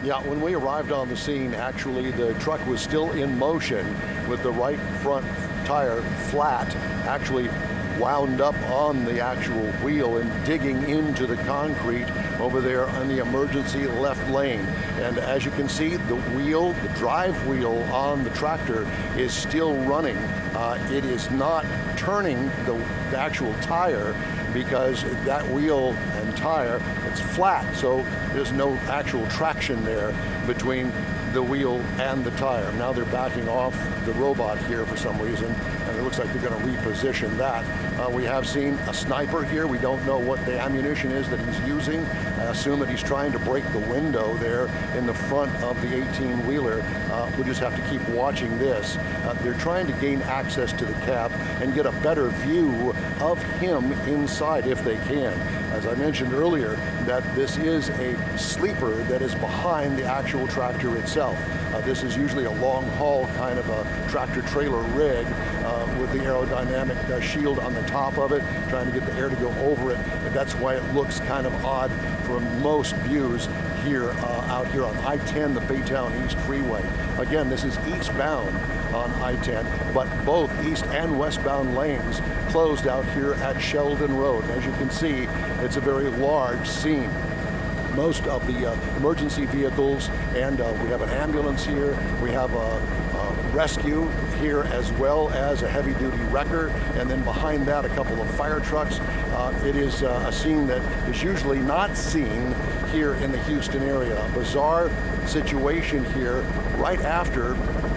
Yeah, when we arrived on the scene, actually the truck was still in motion with the right front tire flat, actually wound up on the actual wheel and digging into the concrete over there on the emergency left lane. And as you can see, the wheel, the drive wheel on the tractor is still running. It is not turning the actual tire because that wheel and tire, it's flat, so there's no actual traction there between the wheel and the tire. Now they're backing off the robot here for some reason, and it looks like they're going to reposition that. We have seen a sniper here. We don't know what the ammunition is that he's using. I assume that he's trying to break the window there in the front of the 18-wheeler. We'll just have to keep watching this. They're trying to gain access to the cab and get a better view of him inside if they can. As I mentioned earlier, that this is a sleeper that is behind the actual tractor itself. This is usually a long haul kind of a tractor trailer rig with the aerodynamic shield on the top of it, trying to get the air to go over it. And that's why it looks kind of odd from most views here out here on I-10, the Baytown East Freeway. Again, this is eastbound on I-10, but both east and westbound lanes closed out here at Sheldon Road. As you can see, it's a very large scene. Most of the emergency vehicles, and we have an ambulance here, we have a rescue here, as well as a heavy-duty wrecker, and then behind that a couple of fire trucks. It is a scene that is usually not seen here in the Houston area. A bizarre situation here right after,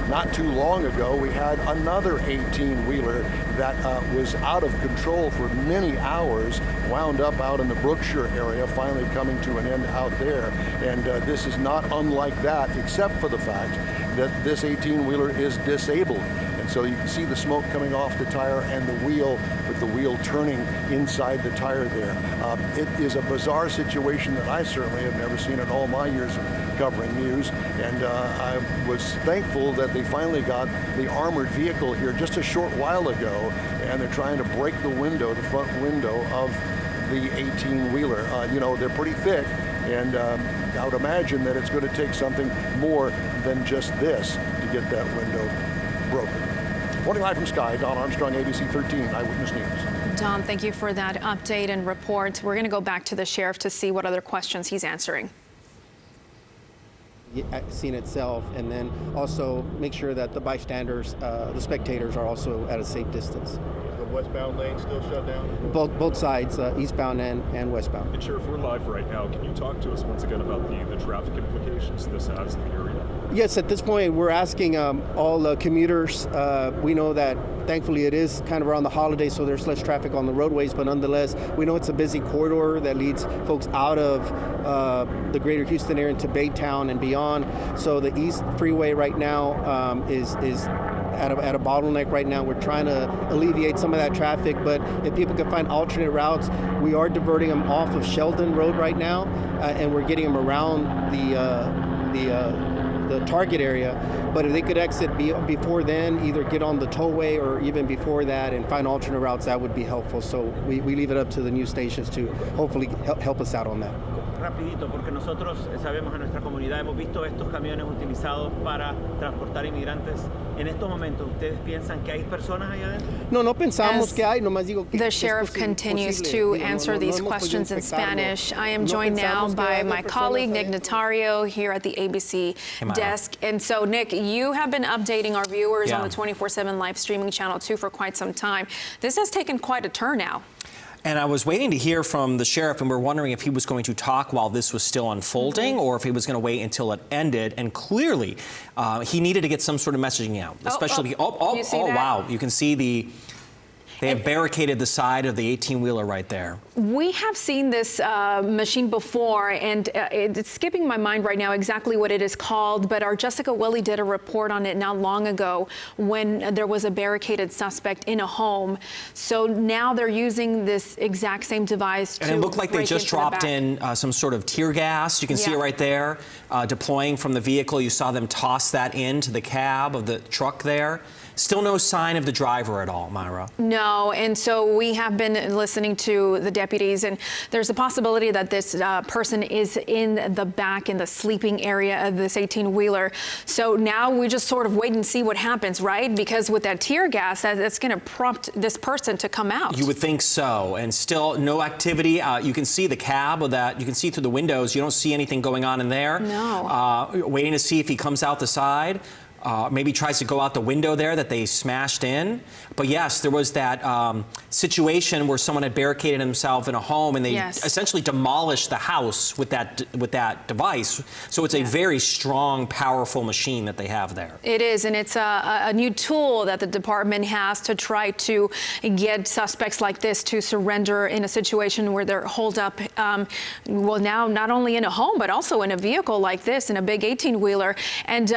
not too long ago, we had another 18-wheeler that was out of control for many hours, wound up out in the Brookshire area, finally coming to an end out there. And this is not unlike that, except for the fact that this 18-wheeler is disabled. And so you can see the smoke coming off the tire and the wheel, with the wheel turning inside the tire there. It is a bizarre situation that I certainly have never seen in all my years of covering news. And I was thankful that they finally got the armored vehicle here just a short while ago, and they're trying to break the window, the front window of the 18-wheeler. You know, they're pretty thick, and I would imagine that it's going to take something more than just this to get that window broken. Reporting live from Sky, Don Armstrong, ABC 13 Eyewitness News. Don, thank you for that update and report. We're going to go back to the sheriff to see what other questions he's answering. Scene itself, and then also make sure that the bystanders, the spectators, are also at a safe distance. The westbound lane still shut down? Both sides, eastbound and westbound. And Sheriff, we're live right now. Can you talk to us once again about the traffic implications this has in the area? Yes, at this point we're asking all commuters. We know that thankfully it is kind of around the holidays, so there's less traffic on the roadways, but nonetheless, we know it's a busy corridor that leads folks out of the greater Houston area into Baytown and beyond. So the East Freeway right now is at a bottleneck right now. We're trying to alleviate some of that traffic, but if people can find alternate routes, we are diverting them off of Sheldon Road right now, and we're getting them around the target area. But if they could exit before then, either get on the tollway or even before that and find alternate routes, that would be helpful. So we leave it up to the news stations to hopefully help us out on that. Rapidito, porque nosotros sabemos en nuestra comunidad, hemos visto estos camiones utilizados para transportar inmigrantes. En estos momentos, ¿ustedes piensan que hay personas allá adentro? No pensamos que hay, nomás digo que the sheriff continues to answer these questions in Spanish. I am joined now by my colleague Nick Notario here at the ABC desk. And so, Nick, you have been updating our viewers on the 24/7 live streaming channel 2 for quite some time. This has taken quite a turn now. And I was waiting to hear from the sheriff, and we're wondering if he was going to talk while this was still unfolding, or if he was going to wait until it ended. And clearly, he needed to get some sort of messaging out, especially. Wow! You can see they have barricaded the side of the 18-wheeler right there. We have seen this machine before, and it's skipping my mind right now exactly what it is called, but our Jessica Willie did a report on it not long ago when there was a barricaded suspect in a home. So now they're using this exact same device to And it looked like they just dropped in some sort of tear gas. You can see it right there, deploying from the vehicle. You saw them toss that into the cab of the truck there. Still no sign of the driver at all, Myra. No, and so we have been listening to the deputies, and there's a possibility that this person is in the back, in the sleeping area of this 18-wheeler. So now we just sort of wait and see what happens, right? Because with that tear gas, that's going to prompt this person to come out. You would think so, and still no activity. You can see the cab of that. You can see through the windows. You don't see anything going on in there. No. Waiting to see if he comes out the side. Maybe tries to go out the window there that they smashed in. But yes, there was that situation where someone had barricaded himself in a home, and they essentially demolished the house with that device. So it's a very strong, powerful machine that they have there. It is, and it's a new tool that the department has to try to get suspects like this to surrender in a situation where they're holed up, well, now not only in a home, but also in a vehicle like this, in a big 18-wheeler. And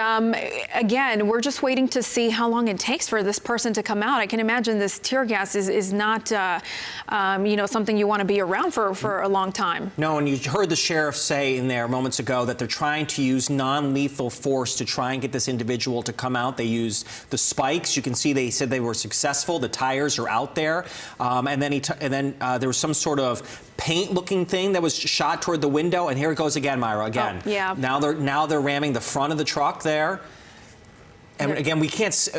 again, we're just waiting to see how long it takes for this person to come out. I can imagine this tear gas is not, you know, something you want to be around for a long time. No, and you heard the sheriff say in there moments ago that they're trying to use non-lethal force to try and get this individual to come out. They used the spikes. You can see they said they were successful. The tires are out there, and then there was some sort of paint-looking thing that was shot toward the window. And here it goes again, Myra. Again. Oh, yeah. Now they're ramming the front of the truck there. And again, we can't.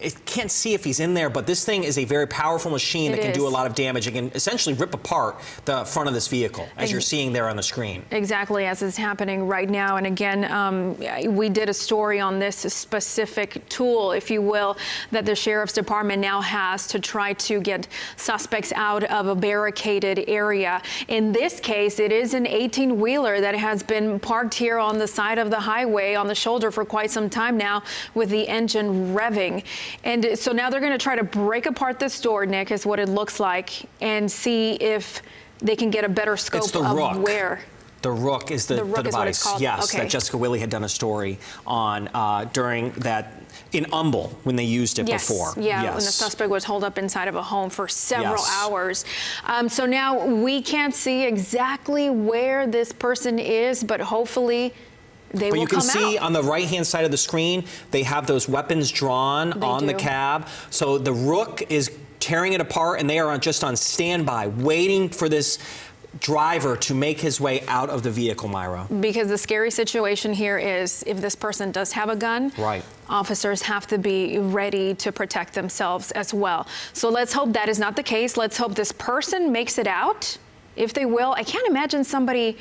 It can't see if he's in there, but this thing is a very powerful machine that can do a lot of damage. It can essentially rip apart the front of this vehicle, as you're seeing there on the screen. Exactly, as is happening right now. And again, we did a story on this specific tool, if you will, that the sheriff's department now has to try to get suspects out of a barricaded area. In this case, it is an 18-wheeler that has been parked here on the side of the highway on the shoulder for quite some time now, with the engine revving. And so now they're going to try to break apart this door, Nick, is what it looks like, and see if they can get a better scope of where. The Rook is the device, yes, that Jessica Willey had done a story on during that, in Humble, when they used it before. Yeah, when the suspect was holed up inside of a home for several hours. So now we can't see exactly where this person is, but hopefully they will come out. But you can see on the right-hand side of the screen, they have those weapons drawn on the cab. So the Rook is tearing it apart, and they are just on standby, waiting for this driver to make his way out of the vehicle, Myra. Because the scary situation here is, if this person does have a gun, officers have to be ready to protect themselves as well. So let's hope that is not the case. Let's hope this person makes it out, if they will. I can't imagine somebody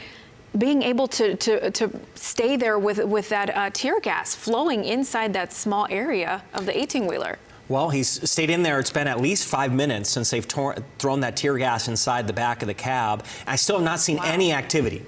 being able to stay there with that tear gas flowing inside that small area of the 18-wheeler. Well, he's stayed in there. It's been at least 5 minutes since they've thrown that tear gas inside the back of the cab. I still have not seen any activity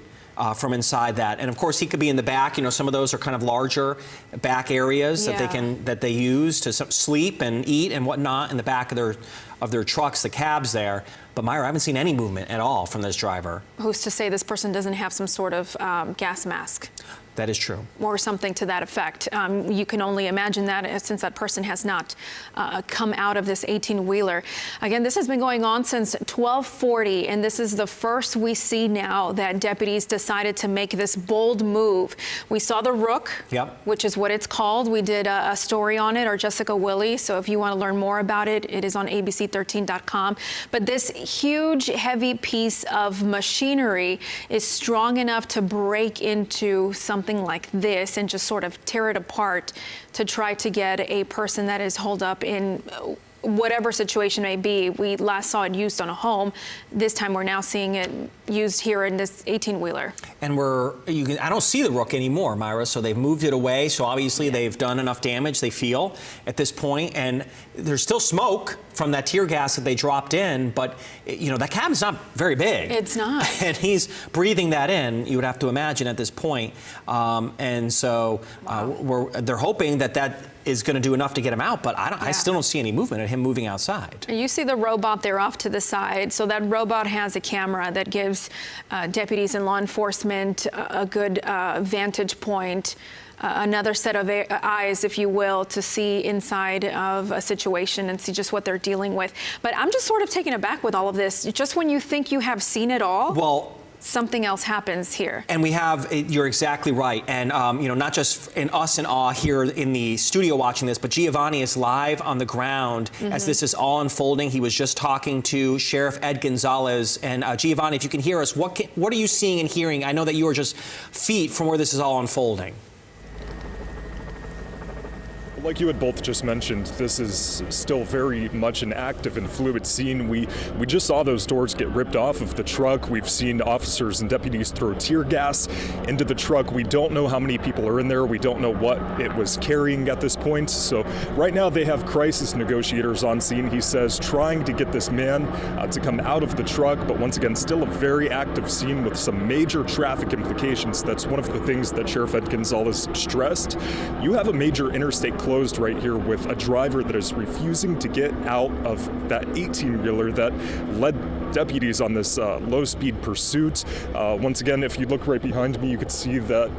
from inside that. And of course, he could be in the back. You know, some of those are kind of larger back areas that they use to sleep and eat and whatnot in the back of their trucks, the cabs there. But Myra, I haven't seen any movement at all from this driver. Who's to say this person doesn't have some sort of gas mask? That is true. Or something to that effect. You can only imagine that, since that person has not come out of this 18-wheeler. Again, this has been going on since 12:40, and this is the first we see now that deputies decided to make this bold move. We saw the Rook, which is what it's called. We did a story on it, or Jessica Willey. So if you want to learn more about it, it is on abc13.com. But this huge, heavy piece of machinery is strong enough to break into something like this and just sort of tear it apart to try to get a person that is holed up in whatever situation may be. We last saw it used on a home. This time we're now seeing it used here in this 18-wheeler. And I don't see the Rook anymore, Myra, so they've moved it away. So obviously they've done enough damage, they feel, at this point. And there's still smoke from that tear gas that they dropped in, but you know, that cab is not very big. It's not. And he's breathing that in, you would have to imagine, at this point. And so they're hoping that is going to do enough to get him out, but I still don't see any movement of him moving outside. You see the robot there off to the side. So that robot has a camera that gives deputies and law enforcement a good vantage point, another set of eyes, if you will, to see inside of a situation and see just what they're dealing with. But I'm just sort of taken aback with all of this. Just when you think you have seen it all. Well, something else happens here. And we have, you're exactly right. And, you know, not just us in awe here in the studio watching this, but Giovanni is live on the ground as this is all unfolding. He was just talking to Sheriff Ed Gonzalez. And Giovanni, if you can hear us, what are you seeing and hearing? I know that you are just feet from where this is all unfolding. Like you had both just mentioned, this is still very much an active and fluid scene. We just saw those doors get ripped off of the truck. We've seen officers and deputies throw tear gas into the truck. We don't know how many people are in there. We don't know what it was carrying at this point. So right now they have crisis negotiators on scene, he says, trying to get this man to come out of the truck. But once again, still a very active scene with some major traffic implications. That's one of the things that Sheriff Ed Gonzalez stressed. You have a major interstate closed right here with a driver that is refusing to get out of that 18-wheeler that led deputies on this low-speed pursuit. Once again, if you look right behind me, you could see that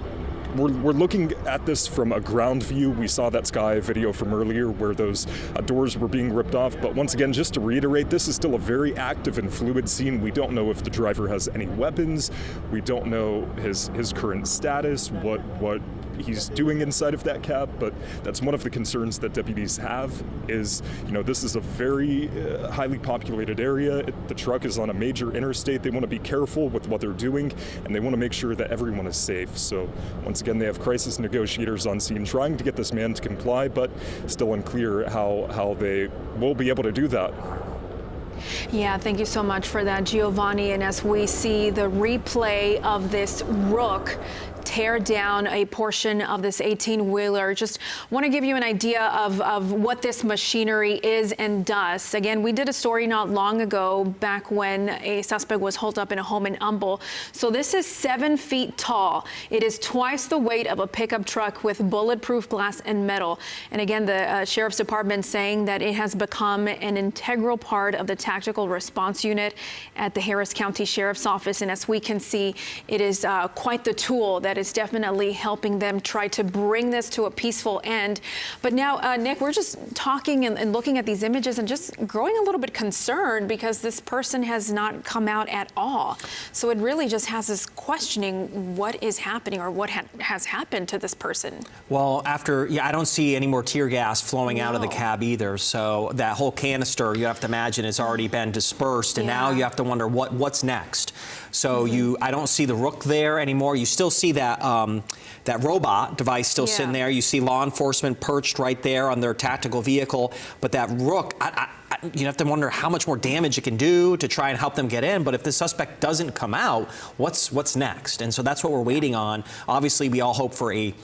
we're looking at this from a ground view. We saw that Sky video from earlier where those doors were being ripped off. But once again, just to reiterate, this is still a very active and fluid scene. We don't know if the driver has any weapons. We don't know his current status, what he's doing inside of that cab, but that's one of the concerns that deputies have is, you know, this is a very highly populated area. The truck is on a major interstate. They want to be careful with what they're doing, and they want to make sure that everyone is safe. So once again, they have crisis negotiators on scene trying to get this man to comply, but still unclear how they will be able to do that. Yeah, thank you so much for that, Giovanni. And as we see the replay of this Rook tear down a portion of this 18-wheeler, just want to give you an idea of what this machinery is and does. Again, we did a story not long ago back when a suspect was holed up in a home in Humble. So this is 7 feet tall. It is twice the weight of a pickup truck with bulletproof glass and metal. And again, the Sheriff's Department saying that it has become an integral part of the tactical response unit at the Harris County Sheriff's Office. And as we can see, it is quite the tool that is definitely helping them try to bring this to a peaceful end. But now, Nick, we're just talking and looking at these images and just growing a little bit concerned because this person has not come out at all. So it really just has us questioning what is happening or what has happened to this person. Well, I don't see any more tear gas flowing out of the cab either. So that whole canister, you have to imagine, has already been dispersed. And now you have to wonder what's next. So I don't see the Rook there anymore. You still see that that robot device still sitting there. You see law enforcement perched right there on their tactical vehicle. But that Rook, you have to wonder how much more damage it can do to try and help them get in. But if the suspect doesn't come out, what's next? And so that's what we're waiting on. Obviously, we all hope for a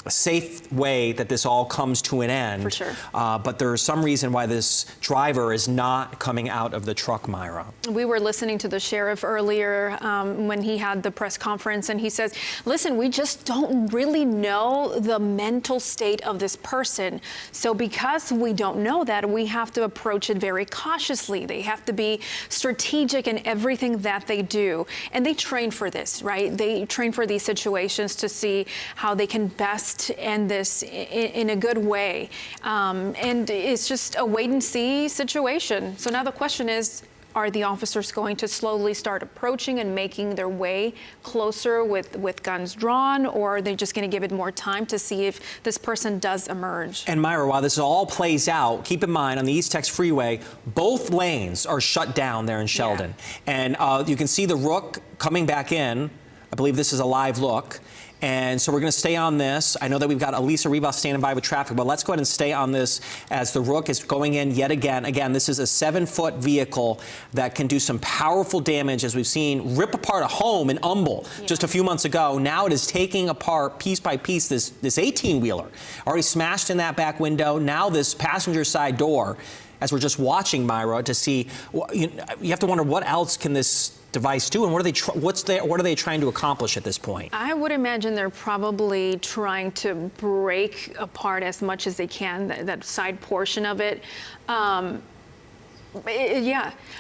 safe way that this all comes to an end. For sure. But there is some reason why this driver is not coming out of the truck, Myra. We were listening to the sheriff earlier when he had the press conference, and he says, listen, we just don't really know the mental state of this person. So because we don't know that, we have to approach it very cautiously. They have to be strategic in everything that they do. And they train for this, right? They train for these situations to see how they can best end this in a good way. And it's just a wait and see situation. So now the question is, are the officers going to slowly start approaching and making their way closer with guns drawn, or are they just going to give it more time to see if this person does emerge? And Myra, while this all plays out, keep in mind on the East Texas Freeway, both lanes are shut down there in Sheldon. And you can see the Rook coming back in. I believe this is a live look. And so we're going to stay on this. I know that we've got Elisa Rivas standing by with traffic, but let's go ahead and stay on this as the Rook is going in yet again. Again, this is a 7-foot vehicle that can do some powerful damage, as we've seen rip apart a home in Humble just a few months ago. Now it is taking apart piece by piece this 18-wheeler. Already smashed in that back window. Now this passenger side door, as we're just watching, Myra, to see, you have to wonder what else can this device do, and what are they trying to accomplish at this point? I would imagine they're probably trying to break apart as much as they can that side portion of it. Yeah.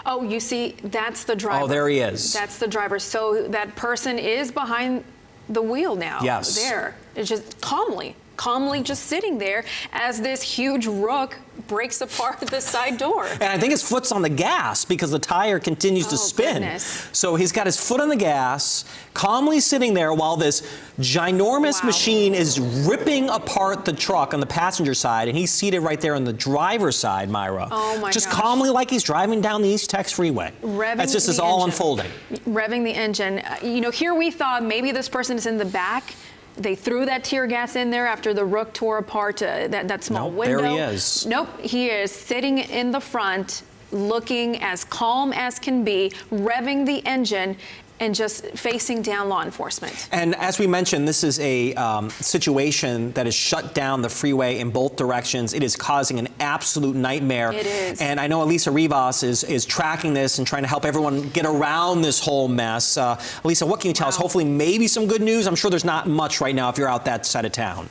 Oh, you see, that's the driver. Oh, there he is. That's the driver. So that person is behind the wheel now. Yes. There. It's just calmly. calmly just sitting there as this huge rook breaks apart the side door. And I think his foot's on the gas because the tire continues to spin. Goodness. So he's got his foot on the gas, calmly sitting there while this ginormous machine is ripping apart the truck on the passenger side, and he's seated right there on the driver's side, Myra. Oh my Just gosh. calmly like he's driving down the East Tex Freeway. That's just the all engine. unfolding. Revving the engine. You know, here we thought maybe this person is in the back. They threw that tear gas in there after the rook tore apart that small window. There he is. Nope, he is sitting in the front, looking as calm as can be, revving the engine, and just facing down law enforcement. And as we mentioned, this is a situation that has shut down the freeway in both directions. It is causing an absolute nightmare. It is. And I know Elisa Rivas is tracking this and trying to help everyone get around this whole mess. Elisa, what can you tell us? Hopefully maybe some good news. I'm sure there's not much right now if you're out that side of town.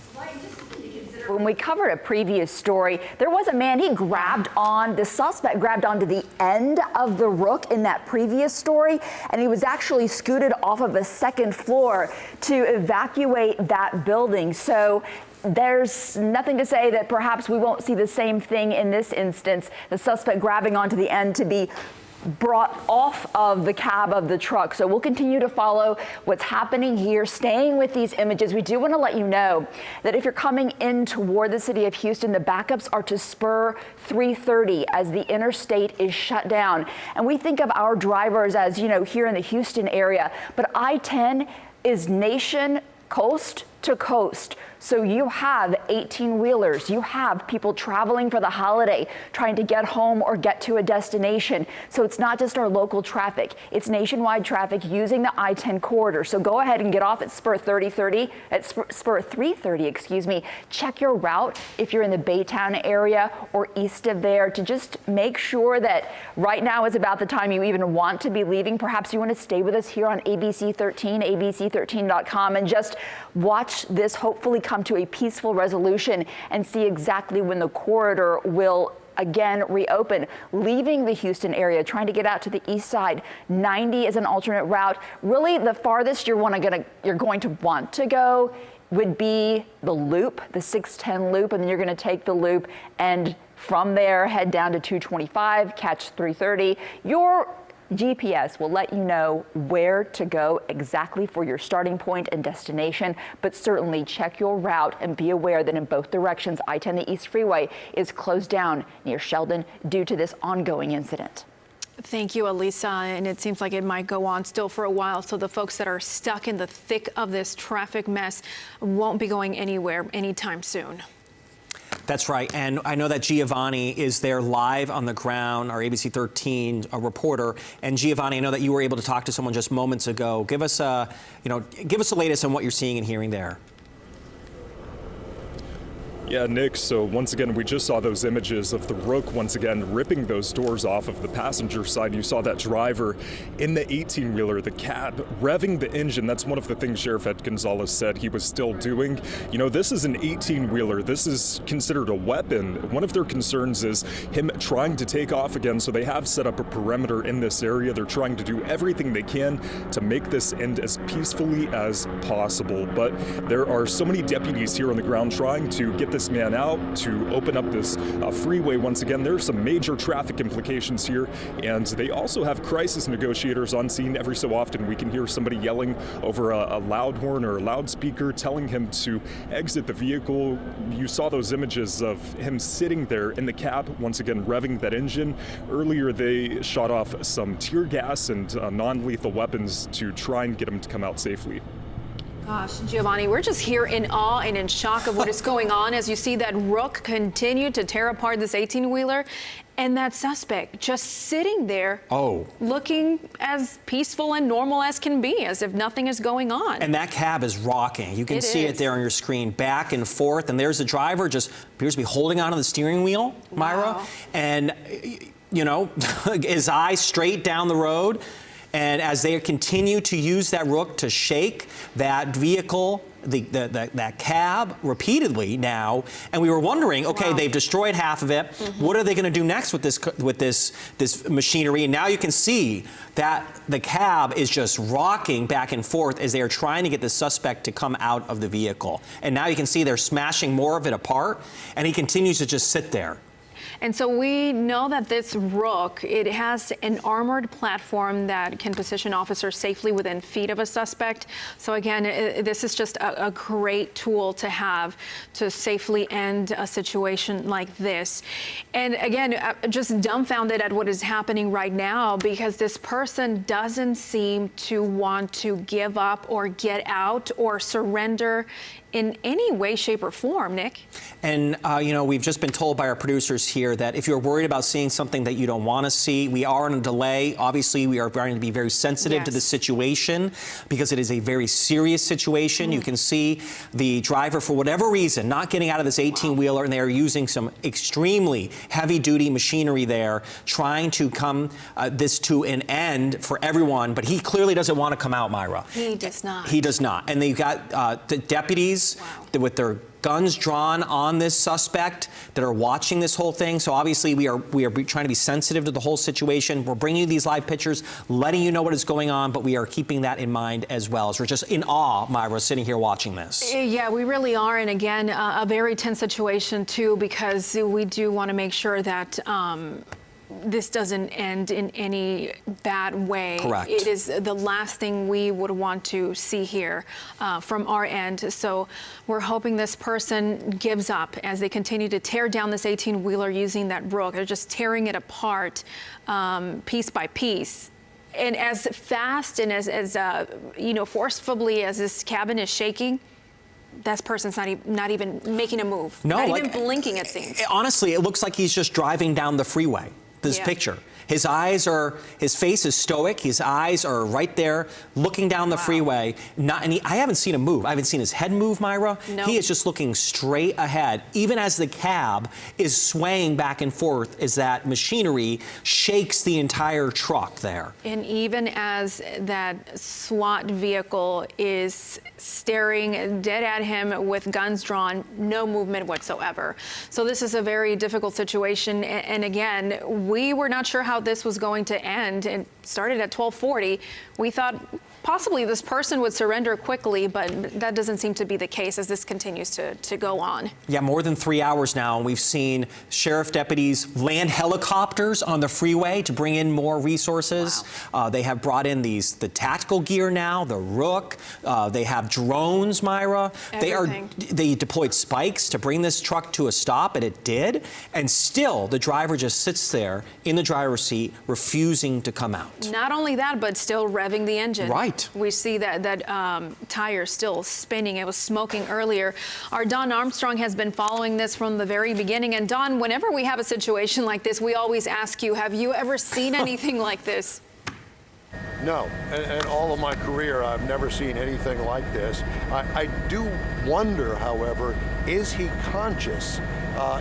When we covered a previous story, there was a man, the suspect grabbed onto the end of the rook in that previous story, and he was actually scooted off of a second floor to evacuate that building. So there's nothing to say that perhaps we won't see the same thing in this instance, the suspect grabbing onto the end to be brought off of the cab of the truck. So we'll continue to follow what's happening here, staying with these images. We do want to let you know that if you're coming in toward the city of Houston, the backups are to spur 330 as the interstate is shut down. And we think of our drivers as, you know, here in the Houston area, but I-10 is nation coast to coast. So you have 18-wheelers, you have people traveling for the holiday, trying to get home or get to a destination. So it's not just our local traffic, it's nationwide traffic using the I-10 corridor. So go ahead and get off at spur 330, excuse me. Check your route if you're in the Baytown area or east of there to just make sure that right now is about the time you even want to be leaving. Perhaps you want to stay with us here on ABC 13, abc13.com, and just watch this hopefully come to a peaceful resolution and see exactly when the corridor will again reopen. Leaving the Houston area, trying to get out to the east side, 90 is an alternate route. Really, the farthest you're going to want to go would be the loop, the 610 loop, and then you're going to take the loop and from there head down to 225, catch 330. Your GPS will let you know where to go exactly for your starting point and destination, but certainly check your route and be aware that in both directions, I-10 East Freeway is closed down near Sheldon due to this ongoing incident. Thank you, Elisa. And it seems like it might go on still for a while. So the folks that are stuck in the thick of this traffic mess won't be going anywhere anytime soon. That's right, and I know that Giovanni is there live on the ground, our ABC 13 reporter. And Giovanni, I know that you were able to talk to someone just moments ago. Give us the latest on what you're seeing and hearing there. Yeah, Nick, so once again, we just saw those images of the rook once again ripping those doors off of the passenger side. You saw that driver in the 18-wheeler, the cab, revving the engine. That's one of the things Sheriff Ed Gonzalez said he was still doing. You know, this is an 18-wheeler. This is considered a weapon. One of their concerns is him trying to take off again, so they have set up a perimeter in this area. They're trying to do everything they can to make this end as peacefully as possible. But there are so many deputies here on the ground trying to get this man out, to open up this freeway once again. There's some major traffic implications here, and they also have crisis negotiators on scene. Every so often we can hear somebody yelling over a loud horn or a loudspeaker telling him to exit the vehicle. You saw those images of him sitting there in the cab, once again revving that engine. Earlier they shot off some tear gas and non-lethal weapons to try and get him to come out safely. Gosh, Giovanni, we're just here in awe and in shock of what is going on as you see that rook continue to tear apart this 18-wheeler and that suspect just sitting there looking as peaceful and normal as can be, as if nothing is going on. And that cab is rocking. You can see it there on your screen, back and forth, and there's the driver just appears to be holding onto the steering wheel, Myra, and, you know, his eyes straight down the road. And as they continue to use that rook to shake that vehicle, that cab repeatedly now, and we were wondering, okay, wow, they've destroyed half of it. What are they going to do next with this machinery? And now you can see that the cab is just rocking back and forth as they are trying to get the suspect to come out of the vehicle. And now you can see they're smashing more of it apart, and he continues to just sit there. And so we know that this rook, it has an armored platform that can position officers safely within feet of a suspect. So again, this is just a great tool to have to safely end a situation like this. And again, just dumbfounded at what is happening right now, because this person doesn't seem to want to give up or get out or surrender in any way, shape, or form, Nick. And, you know, we've just been told by our producers here that if you're worried about seeing something that you don't want to see, we are on a delay. Obviously, we are going to be very sensitive to the situation because it is a very serious situation. You can see the driver, for whatever reason, not getting out of this 18-wheeler, and they are using some extremely heavy-duty machinery there, trying to come this to an end for everyone. But he clearly doesn't want to come out, Myra. He does not. He does not. And they've got the deputies with their guns drawn on this suspect that are watching this whole thing. So obviously we are trying to be sensitive to the whole situation. We're bringing you these live pictures, letting you know what is going on, but we are keeping that in mind as well. As we're just in awe, Myra, sitting here watching this. Yeah, we really are. And again, a very tense situation too, because we do want to make sure that this doesn't end in any bad way. Correct. It is the last thing we would want to see here from our end. So we're hoping this person gives up as they continue to tear down this 18-wheeler using that rook. They're just tearing it apart piece by piece. And as fast and as you know, forcefully as this cabin is shaking, that person's not even making a move. No, not even blinking, it seems. Honestly, it looks like he's just driving down the freeway. This picture. His face is stoic. His eyes are right there, looking down the freeway. I haven't seen him move. I haven't seen his head move, Myra. No. He is just looking straight ahead, even as the cab is swaying back and forth as that machinery shakes the entire truck there. And even as that SWAT vehicle is staring dead at him with guns drawn, no movement whatsoever. So this is a very difficult situation. And again, we were not sure how this was going to end. It started at 12:40. We thought possibly this person would surrender quickly, but that doesn't seem to be the case as this continues to go on. Yeah, more than 3 hours now, and we've seen sheriff deputies land helicopters on the freeway to bring in more resources. Wow. They have brought in the tactical gear now, the rook. They have drones, Myra. They deployed spikes to bring this truck to a stop, and it did. And still, the driver just sits there in the driver's seat, refusing to come out. Not only that, but still revving the engine. Right. We see that tire still spinning. It was smoking earlier. Our Don Armstrong has been following this from the very beginning. And Don, whenever we have a situation like this, we always ask you, have you ever seen anything like this? No, in all of my career, I've never seen anything like this. I do wonder, however, is he conscious?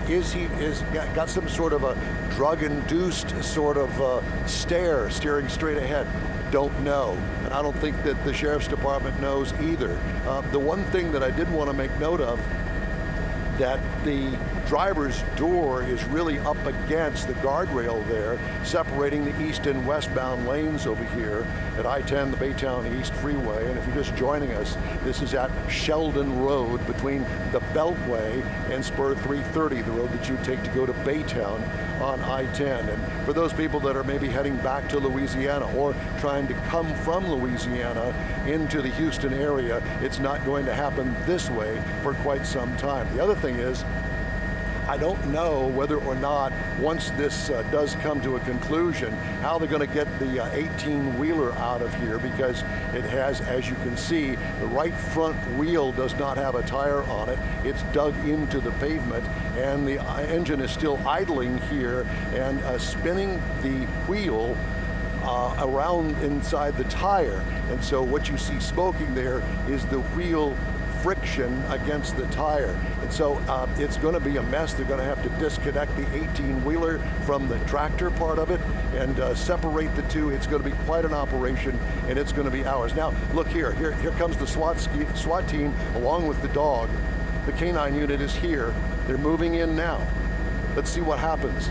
Is he got some sort of a drug-induced sort of steering straight ahead? Don't know, and I don't think that the sheriff's department knows either. The one thing that I did want to make note of, that the driver's door is really up against the guardrail there, separating the east and westbound lanes over here at I-10, the Baytown East Freeway. And if you're just joining us, this is at Sheldon Road between the Beltway and Spur 330, the road that you take to go to Baytown on I-10. And for those people that are maybe heading back to Louisiana or trying to come from Louisiana into the Houston area, it's not going to happen this way for quite some time. The other thing is, I don't know whether or not, once this does come to a conclusion, how they're going to get the 18-wheeler out of here, because it has, as you can see, the right front wheel does not have a tire on it. It's dug into the pavement, and the engine is still idling here and spinning the wheel around inside the tire. And so what you see smoking there is the wheel friction against the tire. And so it's going to be a mess. They're going to have to disconnect the 18-wheeler from the tractor part of it and separate the two. It's going to be quite an operation, and it's going to be hours. Now, look here. Here comes the SWAT team along with the dog. The canine unit is here. They're moving in now. Let's see what happens.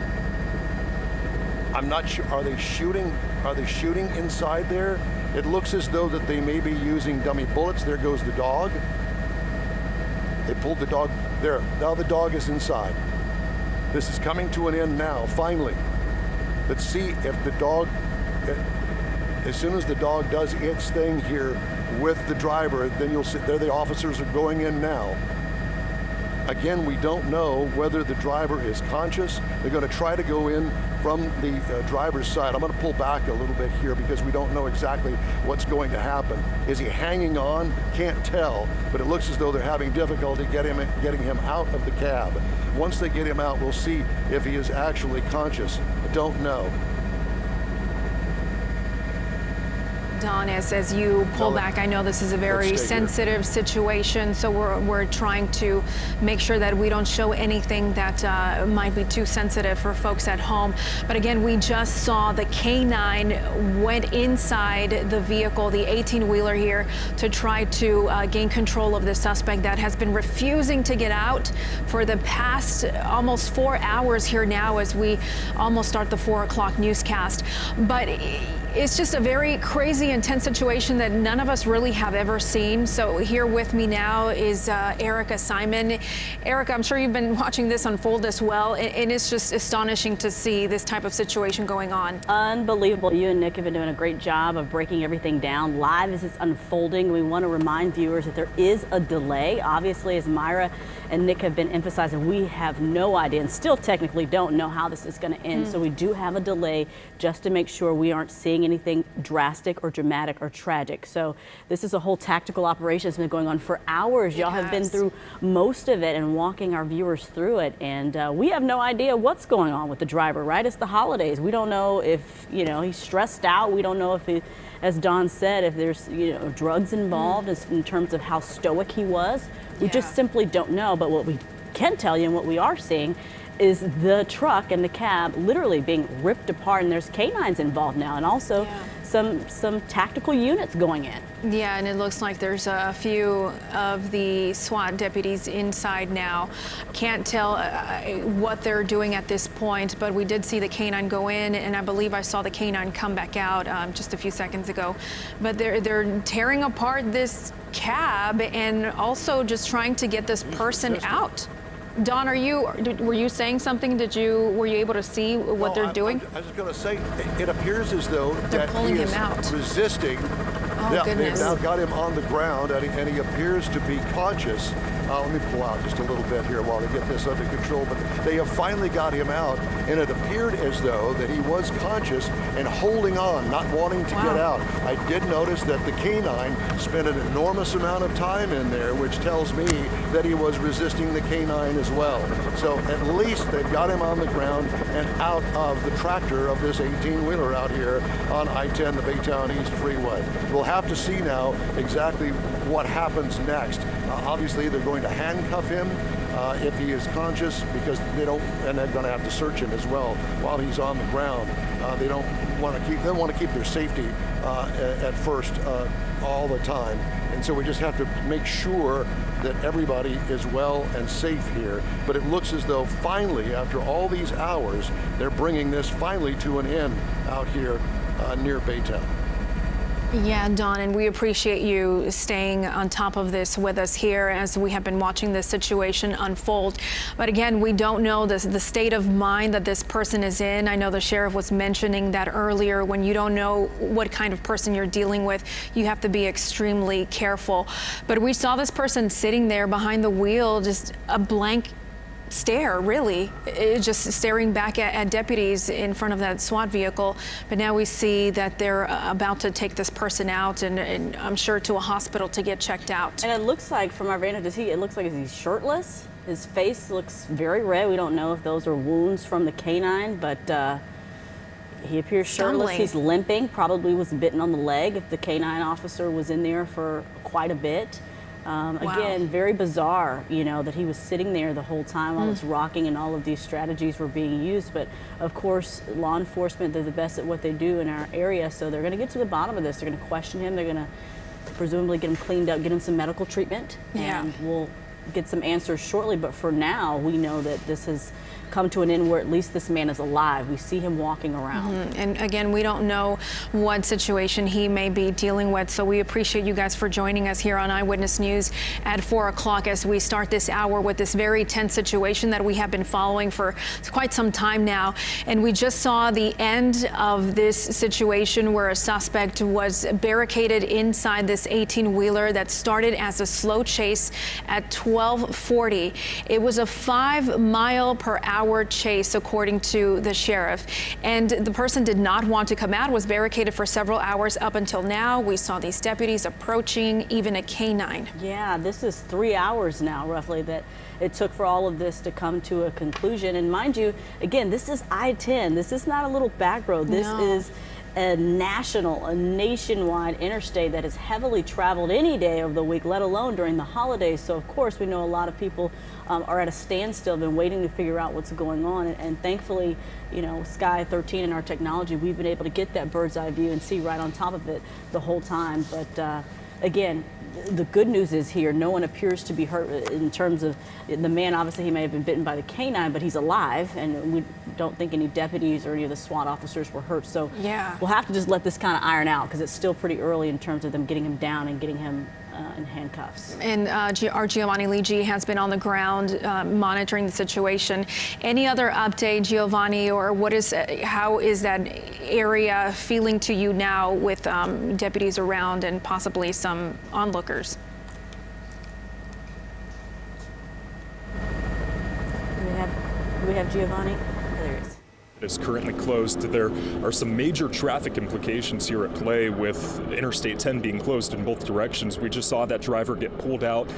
I'm not sure. Are they shooting? Are they shooting inside there? It looks as though that they may be using dummy bullets. There goes the dog. They pulled the dog there. Now the dog is inside. This is coming to an end now, finally. Let's see if the dog, as soon as the dog does its thing here with the driver, then you'll see there the officers are going in now. Again, we don't know whether the driver is conscious. They're going to try to go in from the driver's side. I'm going to pull back a little bit here because we don't know exactly what's going to happen. Is he hanging on? Can't tell, but it looks as though they're having difficulty getting him out of the cab. Once they get him out, we'll see if he is actually conscious. I don't know. Don, as you pull back, I know this is a very sensitive situation, so we're trying to make sure that we don't show anything that might be too sensitive for folks at home. But again, we just saw the canine went inside the vehicle, the 18-wheeler here, to try to gain control of the suspect that has been refusing to get out for the past almost 4 hours here now as we almost start the 4 o'clock newscast. But it's just a very crazy, intense situation that none of us really have ever seen. So here with me now is Erica Simon. Erica, I'm sure you've been watching this unfold as well, and it's just astonishing to see this type of situation going on. Unbelievable. You and Nick have been doing a great job of breaking everything down live as it's unfolding. We want to remind viewers that there is a delay. Obviously, as Myra and Nick have been emphasizing, we have no idea and still technically don't know how this is going to end. So we do have a delay just to make sure we aren't seeing anything drastic or dramatic or tragic. So this is a whole tactical operation that's been going on for hours. Y'all have been through most of it and walking our viewers through it. And we have no idea what's going on with the driver, right? It's the holidays. We don't know if, you know, he's stressed out. We don't know if he, as Don said, if there's, you know, drugs involved in terms of how stoic he was. We just simply don't know. But what we can tell you and what we are seeing is the truck and the cab literally being ripped apart, and there's canines involved now, and also some tactical units going in. Yeah, and it looks like there's a few of the SWAT deputies inside now. Can't tell what they're doing at this point, but we did see the canine go in, and I believe I saw the canine come back out just a few seconds ago. But they're tearing apart this cab and also just trying to get this person out. Don, were you saying something? Were you able to see what they're doing? I was just going to say, it appears as though they're that pulling he is him out. resisting. Oh, goodness. They've now got him on the ground, and he appears to be conscious. Let me pull out just a little bit here while they get this under control. But they have finally got him out, and it appeared as though that he was conscious and holding on, not wanting to get out. I did notice that the canine spent an enormous amount of time in there, which tells me that he was resisting the canine as well. So at least they've got him on the ground and out of the tractor of this 18-wheeler out here on I-10, the Baytown East Freeway. We'll have to see now exactly what happens next. Obviously, they're going to handcuff him if he is conscious, because they don't, and they're going to have to search him as well while he's on the ground. They don't want to keep their safety at first all the time, and so we just have to make sure that everybody is well and safe here. But it looks as though finally, after all these hours, they're bringing this finally to an end out here near Baytown. Yeah, Don, and we appreciate you staying on top of this with us here as we have been watching this situation unfold. But again, we don't know the state of mind that this person is in. I know the sheriff was mentioning that earlier. When you don't know what kind of person you're dealing with, you have to be extremely careful. But we saw this person sitting there behind the wheel, just a blank stare, really, just staring back at deputies in front of that SWAT vehicle. But now we see that they're about to take this person out, and I'm sure to a hospital to get checked out. And it looks like, from our vantage, it looks like he's shirtless. His face looks very red. We don't know if those are wounds from the canine, but he appears shirtless. He's limping, probably was bitten on the leg if the canine officer was in there for quite a bit. Again, very bizarre, you know, that he was sitting there the whole time while it's rocking and all of these strategies were being used. But of course, law enforcement, they're the best at what they do in our area, so they're going to get to the bottom of this. They're going to question him. They're going to presumably get him cleaned up, get him some medical treatment, and we'll get some answers shortly. But for now, we know that this has come to an end where at least this man is alive. We see him walking around. And again, we don't know what situation he may be dealing with, so we appreciate you guys for joining us here on Eyewitness News at 4 o'clock as we start this hour with this very tense situation that we have been following for quite some time now. And we just saw the end of this situation where a suspect was barricaded inside this 18-wheeler that started as a slow chase at 12:40. It was a 5-mile-per-hour chase, according to the sheriff. And the person did not want to come out, was barricaded for several hours up until now. We saw these deputies approaching, even a canine. Yeah, this is 3 hours now, roughly, that it took for all of this to come to a conclusion. And mind you, again, this is I-10. This is not a little back road. This is a nationwide interstate that is heavily traveled any day of the week, let alone during the holidays. So of course we know a lot of people are at a standstill, been waiting to figure out what's going on. And thankfully, you know, Sky 13 and our technology, we've been able to get that bird's eye view and see right on top of it the whole time. But again, the good news is here, no one appears to be hurt in terms of the man. Obviously, he may have been bitten by the canine, but he's alive, and we don't think any deputies or any of the SWAT officers were hurt. So we'll have to just let this kind of iron out because it's still pretty early in terms of them getting him down and getting him in handcuffs. And our Giovanni Ligi has been on the ground monitoring the situation. Any other update, Giovanni, or how is that area feeling to you now with deputies around and possibly some onlookers? Do we have Giovanni? There he is. Is currently closed. There are some major traffic implications here at play with Interstate 10 being closed in both directions. We just saw that driver get pulled out.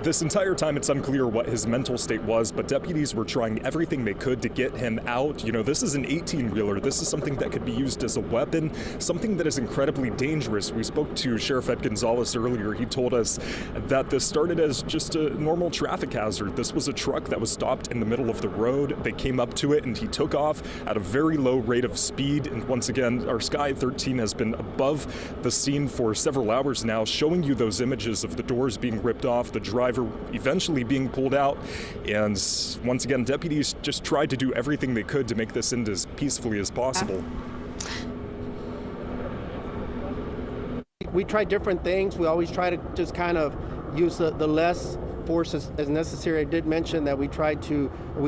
This entire time it's unclear what his mental state was, but deputies were trying everything they could to get him out. You know, this is an 18-wheeler. This is something that could be used as a weapon, something that is incredibly dangerous. We spoke to Sheriff Ed Gonzalez earlier. He told us that this started as just a normal traffic hazard. This was a truck that was stopped in the middle of the road. They came up to it and he took off at a very low rate of speed. And once again, our Sky 13 has been above the scene for several hours now, showing you those images of the doors being ripped off, the driver eventually being pulled out. And once again, deputies just tried to do everything they could to make this end as peacefully as possible. We try different things. We always try to just kind of use the less force as necessary. I did mention that we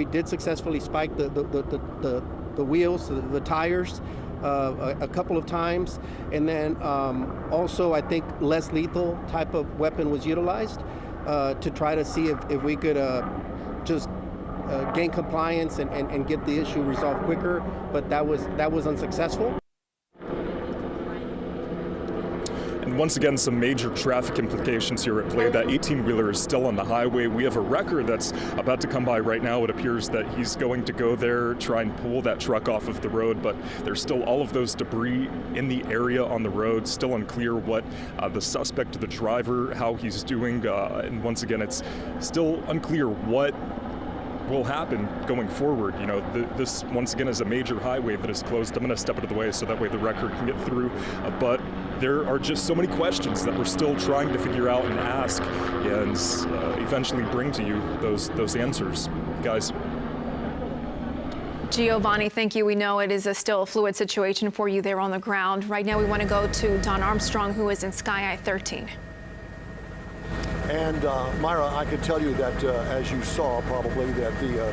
did successfully spike the wheels, the tires, a couple of times, and then also I think less lethal type of weapon was utilized to try to see if we could just gain compliance and get the issue resolved quicker, but that was unsuccessful. And once again, some major traffic implications here at play. That 18-wheeler is still on the highway. We have a wrecker that's about to come by right now. It appears that he's going to go there, try and pull that truck off of the road, but there's still all of those debris in the area on the road. Still unclear what the suspect, the driver, how he's doing. And once again, it's still unclear what will happen going forward. You know, this once again is a major highway that is closed. I'm going to step out of the way so that way the wrecker can get through. But there are just so many questions that we're still trying to figure out and ask, and eventually bring to you those answers, guys. Giovanni, thank you. We know it is still a fluid situation for you there on the ground. Right now we want to go to Don Armstrong, who is in Sky I-13. And Myra, I could tell you that as you saw probably that the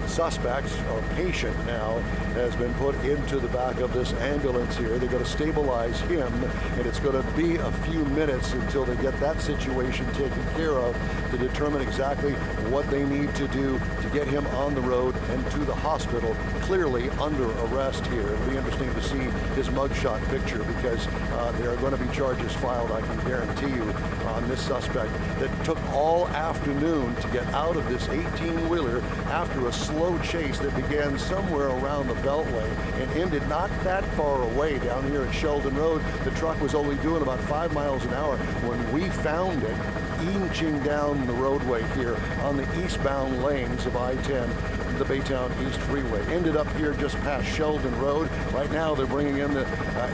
suspect or patient now has been put into the back of this ambulance here. They're going to stabilize him, and it's going to be a few minutes until they get that situation taken care of to determine exactly what they need to do to get him on the road and to the hospital, clearly under arrest here. It'll be interesting to see his mugshot picture because there are going to be charges filed, I can guarantee you, on this suspect that took all afternoon to get out of this 18-wheeler after a slow chase that began somewhere around the Beltway and ended not that far away down here at Sheldon Road. The truck was only doing about 5 miles an hour when we found it. inching down the roadway here on the eastbound lanes of I-10, the Baytown East Freeway. Ended up here just past Sheldon Road. Right now they're bringing in the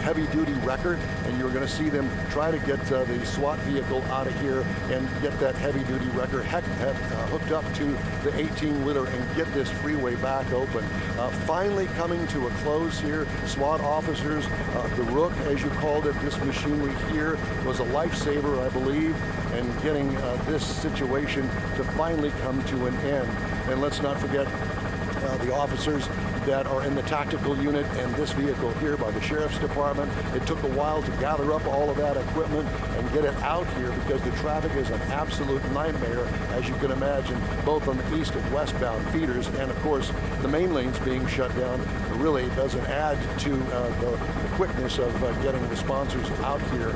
heavy-duty wrecker, and you're going to see them try to get the SWAT vehicle out of here and get that heavy-duty wrecker hooked up to the 18-wheeler and get this freeway back open. Finally coming to a close here. SWAT officers, the Rook, as you called it, this machinery here was a lifesaver, I believe, and getting this situation to finally come to an end. And let's not forget the officers that are in the tactical unit and this vehicle here by the Sheriff's Department. It took a while to gather up all of that equipment and get it out here because the traffic is an absolute nightmare, as you can imagine, both on the east and westbound feeders, and of course the main lanes being shut down really doesn't add to the quickness of getting the sponsors out here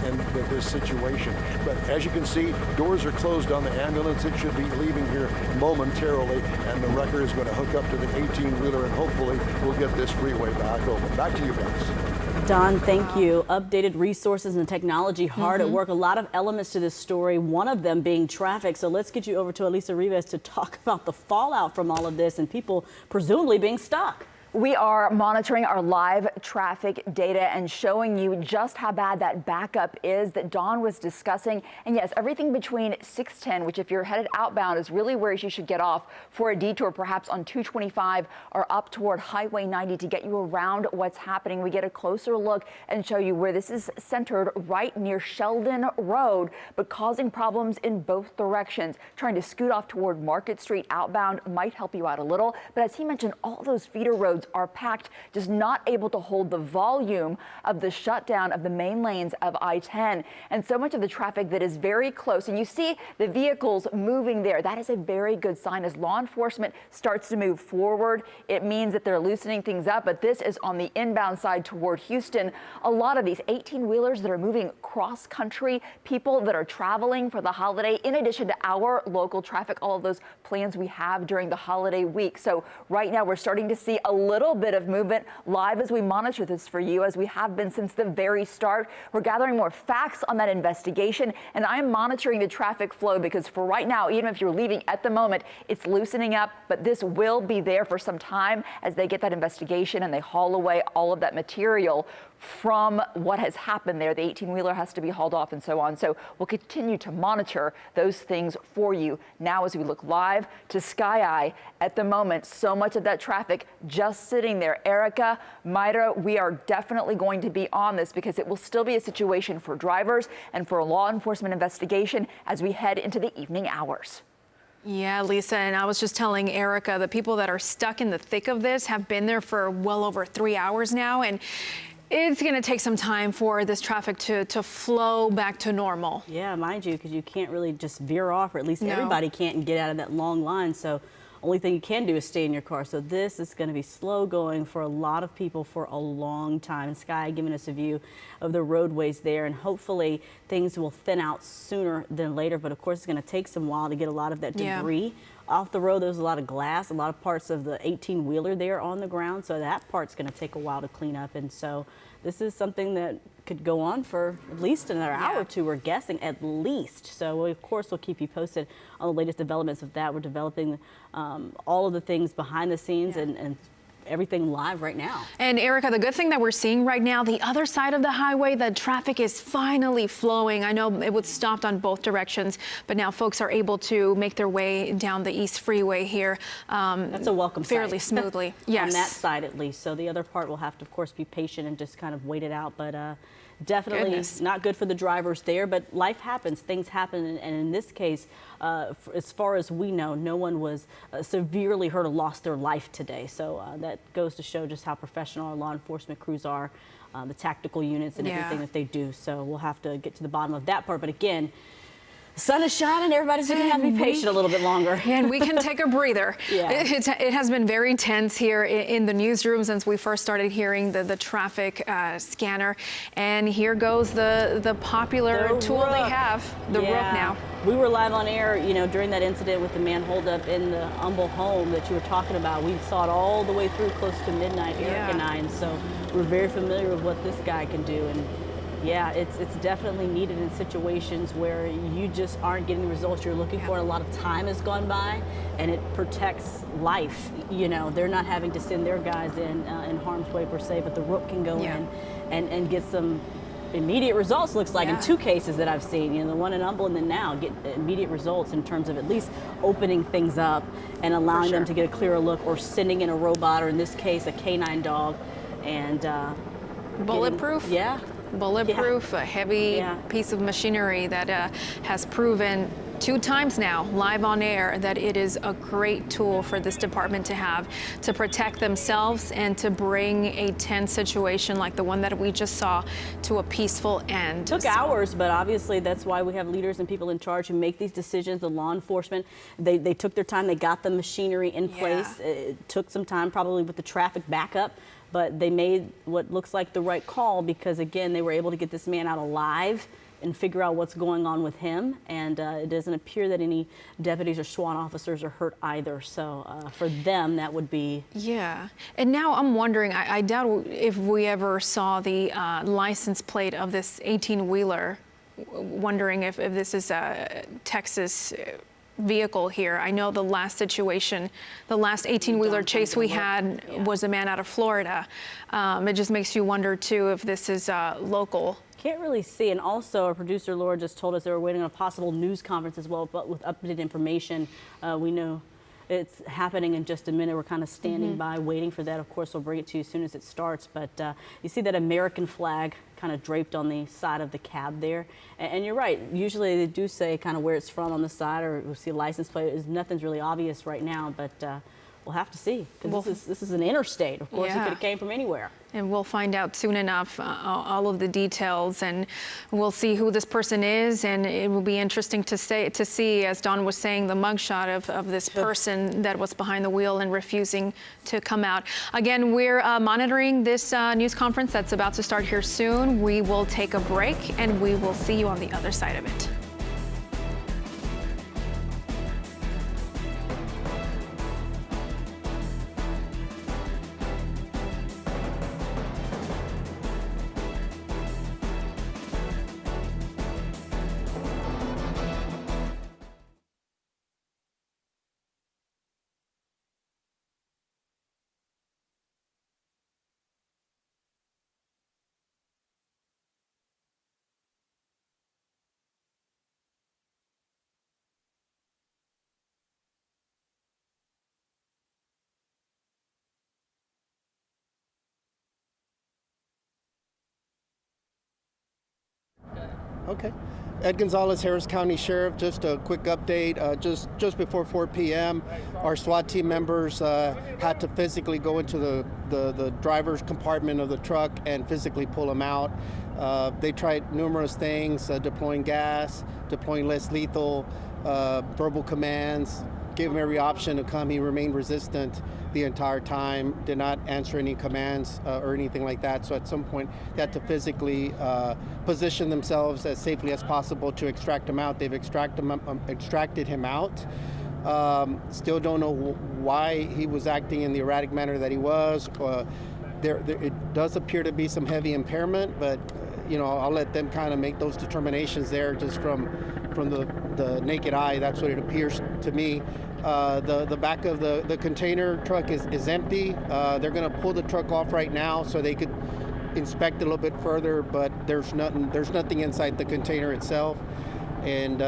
in this situation. But as you can see, doors are closed on the ambulance. It should be leaving here momentarily, and the wrecker is going to hook up to the 18-wheeler, and hopefully we'll get this freeway back open. Back to you guys. Don, thank you. Updated resources and technology hard at work. A lot of elements to this story, one of them being traffic. So let's get you over to Elisa Rivas to talk about the fallout from all of this and people presumably being stuck. We are monitoring our live traffic data and showing you just how bad that backup is that Dawn was discussing. And yes, everything between 610, which if you're headed outbound is really where you should get off for a detour, perhaps on 225 or up toward Highway 90 to get you around what's happening. We get a closer look and show you where this is centered right near Sheldon Road, but causing problems in both directions. Trying to scoot off toward Market Street outbound might help you out a little. But as he mentioned, all those feeder roads are packed, just not able to hold the volume of the shutdown of the main lanes of I-10. And so much of the traffic that is very close, and you see the vehicles moving there. That is a very good sign. As law enforcement starts to move forward, it means that they're loosening things up. But this is on the inbound side toward Houston. A lot of these 18-wheelers that are moving cross country, people that are traveling for the holiday, in addition to our local traffic, all of those plans we have during the holiday week. So right now we're starting to see a little bit of movement live as we monitor this for you, as we have been since the very start. We're gathering more facts on that investigation, and I am monitoring the traffic flow because for right now, even if you're leaving at the moment, it's loosening up, but this will be there for some time as they get that investigation and they haul away all of that material from what has happened there. The 18-wheeler has to be hauled off and so on. So we'll continue to monitor those things for you. Now as we look live to Sky Eye, at the moment, so much of that traffic just sitting there. Erica, Myra, we are definitely going to be on this because it will still be a situation for drivers and for a law enforcement investigation as we head into the evening hours. Yeah, Lisa, and I was just telling Erica, the people that are stuck in the thick of this have been there for well over 3 hours now, and it's going to take some time for this traffic to flow back to normal. Yeah, mind you, because you can't really just veer off, or at least everybody can't, and get out of that long line. So only thing you can do is stay in your car. So this is going to be slow going for a lot of people for a long time. And Sky giving us a view of the roadways there, and hopefully things will thin out sooner than later. But of course, it's going to take some while to get a lot of that debris off the road. There's a lot of glass, a lot of parts of the 18-wheeler there on the ground. So that part's going to take a while to clean up. And so this is something that could go on for at least another hour or two, we're guessing, at least. So we, of course, we'll keep you posted on the latest developments of that. We're developing all of the things behind the scenes and everything live right now. And Erica, the good thing that we're seeing right now, the other side of the highway, the traffic is finally flowing. I know it was stopped on both directions, but now folks are able to make their way down the East Freeway here. That's a welcome fairly sight. Smoothly. Yes. On that side at least. So the other part will have to, of course, be patient and just kind of wait it out. But definitely not good for the drivers there, but life happens, things happen, and in this case, as far as we know, no one was severely hurt or lost their life today. So that goes to show just how professional our law enforcement crews are, the tactical units and everything that they do. So we'll have to get to the bottom of that part. But again, the sun is shining, everybody's going to have to be patient a little bit longer. And we can take a breather. It has been very tense here in the newsroom since we first started hearing the traffic scanner. And here goes the popular tool they have, the Rook now. We were live on air, you know, during that incident with the man holed up in the Humble home that you were talking about. We saw it all the way through close to midnight, Eric and I, and so we're very familiar with what this guy can do. And Yeah, it's definitely needed in situations where you just aren't getting the results you're looking for. A lot of time has gone by, and it protects life. You know, they're not having to send their guys in harm's way per se, but the Rook can go in and get some immediate results. Looks like in 2 cases that I've seen. You know, the one in Humble and then now get immediate results in terms of at least opening things up and allowing them to get a clearer look, or sending in a robot, or in this case a canine dog, and bulletproof. Bulletproof, a heavy piece of machinery that has proven 2 times now, live on air, that it is a great tool for this department to have to protect themselves and to bring a tense situation like the one that we just saw to a peaceful end. Took hours, but obviously that's why we have leaders and people in charge who make these decisions. The law enforcement, they took their time, they got the machinery in place. It took some time probably with the traffic backup, but they made what looks like the right call, because again, they were able to get this man out alive and figure out what's going on with him. And it doesn't appear that any deputies or SWAT officers are hurt either. So for them, that would be... Yeah. And now I'm wondering, I doubt if we ever saw the license plate of this 18-wheeler, wondering if this is a Texas vehicle here. I know the last situation, the last 18-wheeler chase we had was a man out of Florida. It just makes you wonder, too, if this is local. Can't really see. And also, our producer Laura just told us they were waiting on a possible news conference as well, but with updated information. We know it's happening in just a minute. We're kind of standing by, waiting for that. Of course, we'll bring it to you as soon as it starts. But you see that American flag kind of draped on the side of the cab there. And you're right. Usually they do say kind of where it's from on the side, or we'll see a license plate. Nothing's really obvious right now, but we'll have to see, because this is an interstate. Of course, it could have came from anywhere. And we'll find out soon enough all of the details, and we'll see who this person is. And it will be interesting to see, as Dawn was saying, the mugshot of this person that was behind the wheel and refusing to come out. Again, we're monitoring this news conference that's about to start here soon. We will take a break, and we will see you on the other side of it. Okay. Ed Gonzalez, Harris County Sheriff. Just a quick update. Just before 4 p.m., our SWAT team members had to physically go into the driver's compartment of the truck and physically pull him out. They tried numerous things, deploying gas, deploying less lethal, verbal commands, gave him every option to come. He remained resistant the entire time, did not answer any commands or anything like that. So at some point, they had to physically position themselves as safely as possible to extract him out. They've extracted him out. Still don't know why he was acting in the erratic manner that he was. It does appear to be some heavy impairment, but you know, I'll let them kind of make those determinations there. Just from the naked eye, that's what it appears to me. The back of the container truck is empty. They're going to pull the truck off right now so they could inspect it a little bit further, but there's nothing inside the container itself, and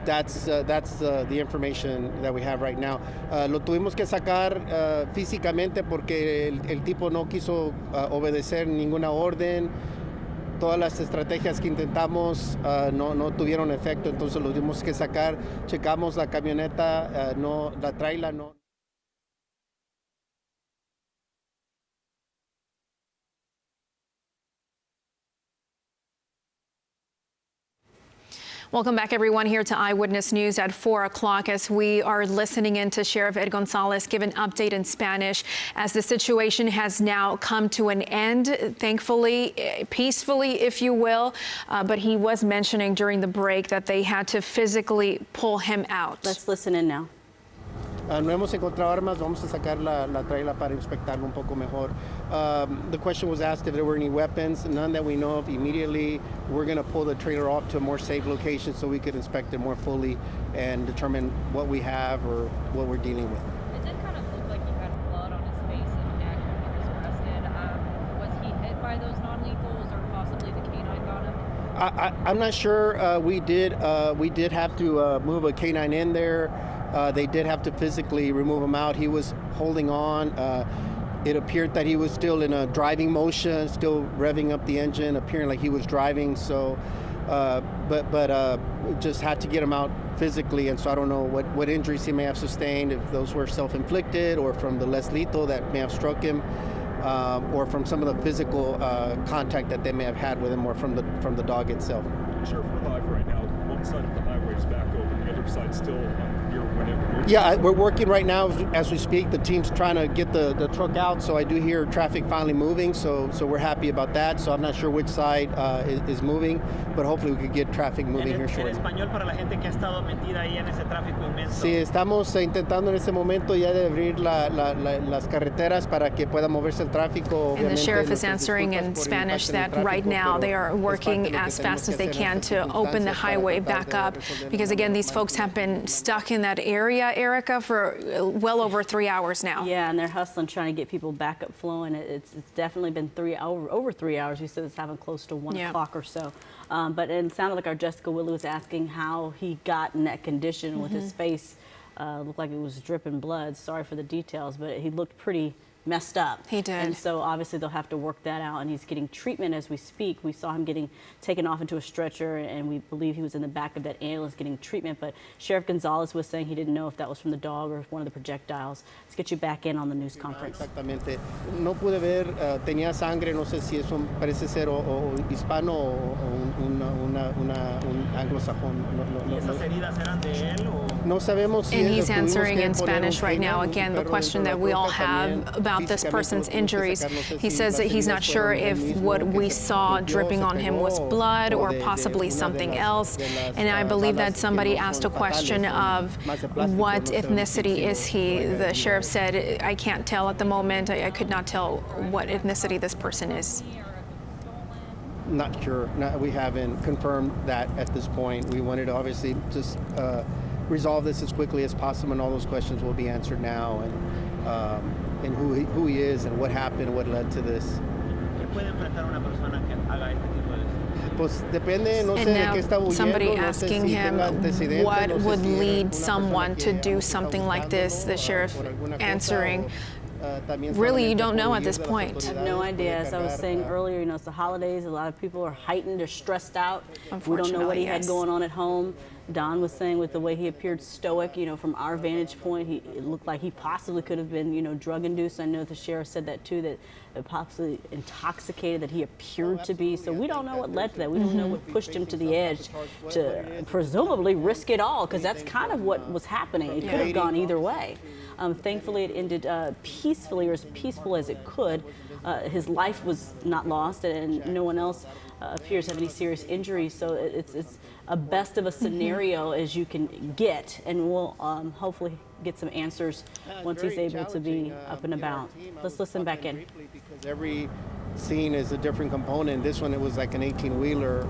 that's the information that we have right now. Lo tuvimos que sacar físicamente porque el tipo no quiso obedecer ninguna orden. Todas las estrategias que intentamos no tuvieron efecto, entonces lo tuvimos que sacar. Checamos la camioneta, la traila no. Welcome back, everyone, here to Eyewitness News at 4 o'clock as we are listening in to Sheriff Ed Gonzalez give an update in Spanish as the situation has now come to an end, thankfully, peacefully, if you will. But he was mentioning during the break that they had to physically pull him out. Let's listen in now. No hemos encontrado armas, vamos a sacar la traila para inspectarlo un poco mejor. The question was asked if there were any weapons, none that we know of immediately. We're going to pull the trailer off to a more safe location so we could inspect it more fully and determine what we have or what we're dealing with. It did kind of look like he had blood on his face and neck when he was arrested. Was he hit by those non-lethals or possibly the canine got him? I'm not sure. We did have to move a canine in there. They did have to physically remove him out. He was holding on. It appeared that he was still in a driving motion, still revving up the engine, appearing like he was driving. So, but just had to get him out physically. And so I don't know what injuries he may have sustained, if those were self-inflicted or from the less lethal that may have struck him, or from some of the physical contact that they may have had with him, or from the dog itself. Sheriff, we're live right now. One side of the highway is back open, the other side's still near whenever. Yeah, we're working right now as we speak. The team's trying to get the truck out, so I do hear traffic finally moving, so we're happy about that. So I'm not sure which side is moving, but hopefully we could get traffic moving here shortly. En español para la gente que ha estado metida ahí en ese tráfico inmenso. Sí, estamos intentando en este momento ya de abrir las carreteras para que pueda moverse el tráfico. And the sheriff is answering in Spanish that right now they are working as fast as they can to open the highway back up, because again, these folks have been stuck in that area, Erica, for well over 3 hours now. Yeah, and they're hustling, trying to get people back up flowing. It's definitely been over 3 hours. You said it's having close to 1 o'clock or so. But it sounded like our Jessica Willie was asking how he got in that condition with his face. Looked like it was dripping blood. Sorry for the details, but he looked pretty messed up. He did. And so obviously they'll have to work that out, and he's getting treatment as we speak. We saw him getting taken off into a stretcher, and we believe he was in the back of that ambulance getting treatment. But Sheriff Gonzalez was saying he didn't know if that was from the dog or one of the projectiles. Let's get you back in on the news conference. Exactamente. No pude ver, tenía sangre, no sé si eso parece ser o hispano o un anglosajón. ¿Y esas heridas eran de él o? No sabemos si And es- he's tuvimos answering que in poner Spanish un right now. freno, Again, un the perro question dentro that de we la all troca have también. about this Físicamente person's tuvimos que injuries. sacar, no sé He si says that las he's heridas not sure fueron del if mismo what que we se saw golpeó, dripping se on him was pegó, blood o or de possibly una de something las- else. de las, And I believe that balas somebody que no asked a son question fatales, of más de plástico, what no sabemos ethnicity si is he. fue The agredido. sheriff said, I can't tell at the moment. I could not tell what ethnicity this person is. Not sure. No, we haven't confirmed that at this point. We wanted to obviously just resolve this as quickly as possible, and all those questions will be answered now, and who he is and what happened and what led to this. ¿Qué puede enfrentar una persona que haga este tipo de? Pues depende, no sé And de qué está now huyendo, somebody no sé asking si him tenga antecedentes, what no sé would si era lead una someone persona to que do a lo mejor something está like this. The buscándolo, sheriff por alguna cosa, answering. También Really, you solamente don't por know at huir this de las point. I have autoridades, no puede idea. As I was cargar, saying earlier, you know, it's the holidays. A lot of people are heightened, they're stressed out. We don't know what he Unfortunately, had yes. going on at home. Don was saying with the way he appeared stoic, you know, from our vantage point, it looked like he possibly could have been, you know, drug induced. I know the sheriff said that too, that possibly intoxicated, that he appeared to be. So we don't know what led to that. We don't know what pushed him to the edge to presumably risk it all, because that's kind of what was happening. It could have gone either way. Thankfully, it ended peacefully, or as peaceful as it could. His life was not lost, and no one else appears to have any serious injuries. So it's a best of a scenario as you can get, and we'll hopefully get some answers once he's able to be up and about. Let's listen back in. Because every scene is a different component. This one, it was like an 18-wheeler.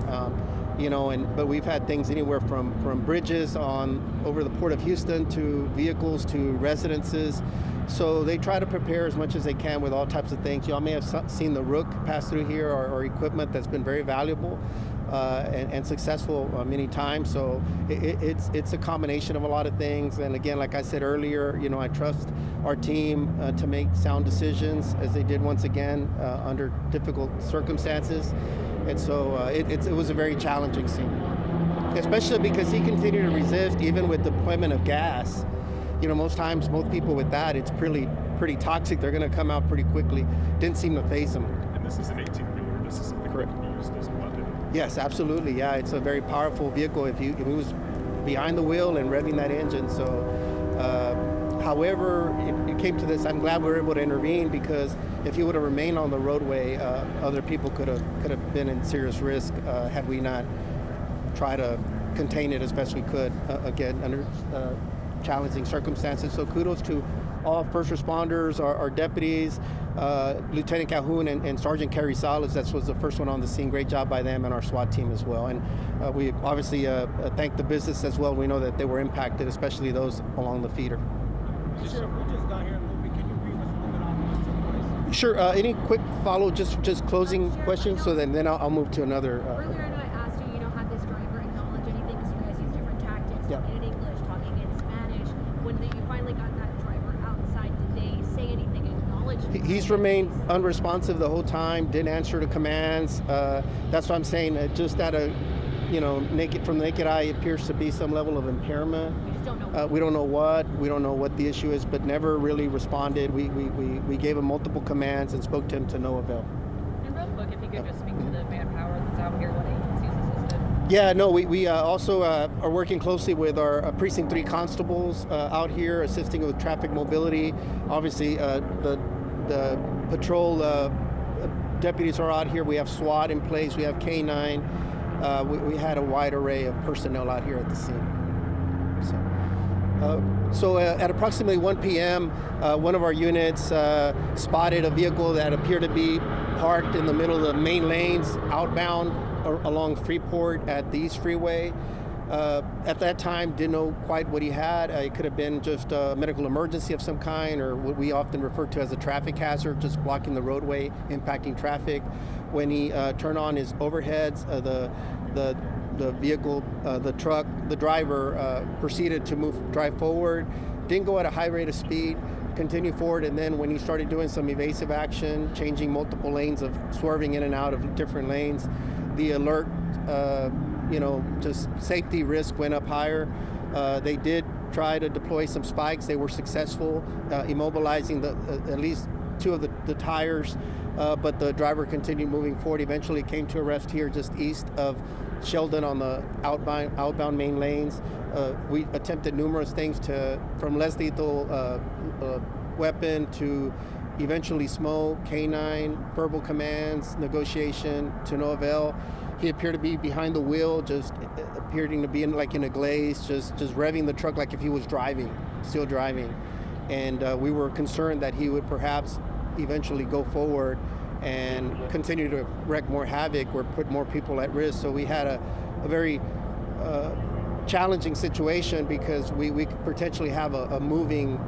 You know, but we've had things anywhere from bridges over the Port of Houston to vehicles to residences. So they try to prepare as much as they can with all types of things. Y'all may have seen the Rook pass through here, or equipment that's been very valuable and successful many times. So it's a combination of a lot of things. And again, like I said earlier, you know, I trust our team to make sound decisions, as they did once again under difficult circumstances. And so it was a very challenging scene, especially because he continued to resist even with deployment of gas. You know, most times, most people with that, it's pretty toxic. They're going to come out pretty quickly. Didn't seem to faze him. And this is an 18-wheeler. This is something that can be used as a weapon. Yes, absolutely. Yeah, it's a very powerful vehicle. If he was behind the wheel and revving that engine. So, however, it came to this. I'm glad we were able to intervene, because if he would have remained on the roadway, other people could have been in serious risk had we not tried to contain it as best we could. Again, challenging circumstances. So kudos to all first responders, our deputies, Lieutenant Calhoun and Sergeant Kerry Salas. That was the first one on the scene. Great job by them and our SWAT team as well. And we obviously thank the business as well. We know that they were impacted, especially those along the feeder. Sheriff, we just got here a little bit. Can you brief us a little bit on what took place? Sure. Any quick follow, just closing Sheriff, questions, so then I'll move to another. Earlier I know I asked you, had this driver acknowledge anything because you guys use different tactics, Yeah. talking in English, talking in Spanish. When you finally got that driver outside, did they say anything, acknowledge? He's remained unresponsive the whole time, didn't answer to commands. That's what I'm saying. Just at a, from the naked eye, it appears to be some level of impairment. We just don't know. We don't know what the issue is, but never really responded. We gave him multiple commands and spoke to him to no avail. And real quick, if you could just speak to the manpower that's out here, what agencies assisted? Yeah, no, we also are working closely with our Precinct 3 constables out here, assisting with traffic mobility. Obviously, the patrol deputies are out here. We have SWAT in place. We have K9. We had a wide array of personnel out here at the scene. So at approximately 1 p.m., one of our units spotted a vehicle that appeared to be parked in the middle of the main lanes outbound along Freeport at the East Freeway. At that time, didn't know quite what he had. It could have been just a medical emergency of some kind, or what we often refer to as a traffic hazard, just blocking the roadway, impacting traffic. When he turned on his overheads, the vehicle, the truck, the driver proceeded to drive forward. Didn't go at a high rate of speed, continued forward, and then when he started doing some evasive action, changing multiple lanes, of swerving in and out of different lanes, the alert, just safety risk went up higher. They did try to deploy some spikes. They were successful, immobilizing at least two of the tires, but the driver continued moving forward. Eventually came to a rest here just east of Sheldon on the outbound main lanes. We attempted numerous things, from less lethal weapon to eventually smoke, K9, verbal commands, negotiation, to no avail. He appeared to be behind the wheel, just appearing to be in a glaze, just revving the truck like if he was still driving. And we were concerned that he would perhaps eventually go forward and continue to wreak more havoc or put more people at risk. So we had a very challenging situation, because we could potentially have a moving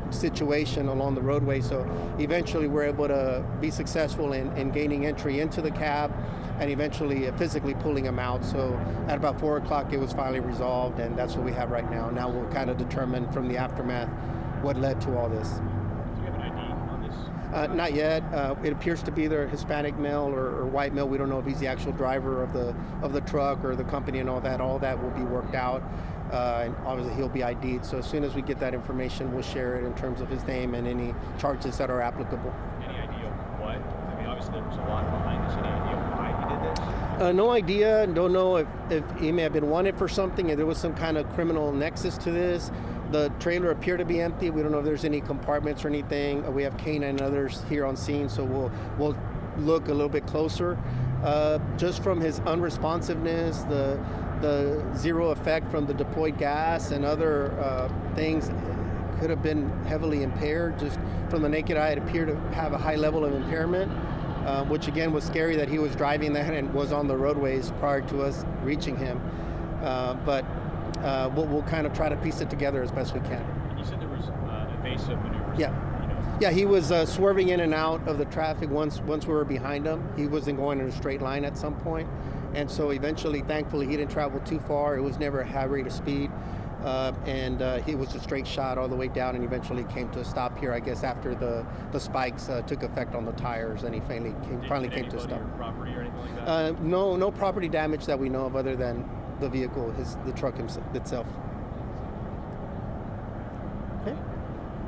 situation along the roadway. So eventually we're able to be successful in gaining entry into the cab and eventually physically pulling him out. So at about 4 o'clock it was finally resolved, and that's what we have right now. Now we'll kind of determine from the aftermath what led to all this. Do you have an ID on this? Not yet. It appears to be either Hispanic male or white male. We don't know if he's the actual driver of the truck or the company and all that. All that will be worked out. And obviously he'll be ID'd. So as soon as we get that information, we'll share it in terms of his name and any charges that are applicable. Any idea of what? I mean, obviously there was a lot behind this. Any idea why he did this? No idea. Don't know if he may have been wanted for something, if there was some kind of criminal nexus to this. The trailer appeared to be empty. We don't know if there's any compartments or anything. We have K9 and others here on scene, so we'll look a little bit closer. Just from his unresponsiveness, the zero effect from the deployed gas and other things, could have been heavily impaired. Just from the naked eye, it appeared to have a high level of impairment, which again was scary that he was driving that and was on the roadways prior to us reaching him. But we'll kind of try to piece it together as best we can. You said there was evasive maneuvers. Yeah, he was swerving in and out of the traffic once we were behind him. He wasn't going in a straight line at some point. And so eventually, thankfully, he didn't travel too far. It was never a high rate of speed. And he was a straight shot all the way down, and eventually came to a stop here, I guess, after the spikes took effect on the tires, and he finally came to a stop. Property or anything like that? No property damage that we know of, other than the vehicle, the truck itself. Okay.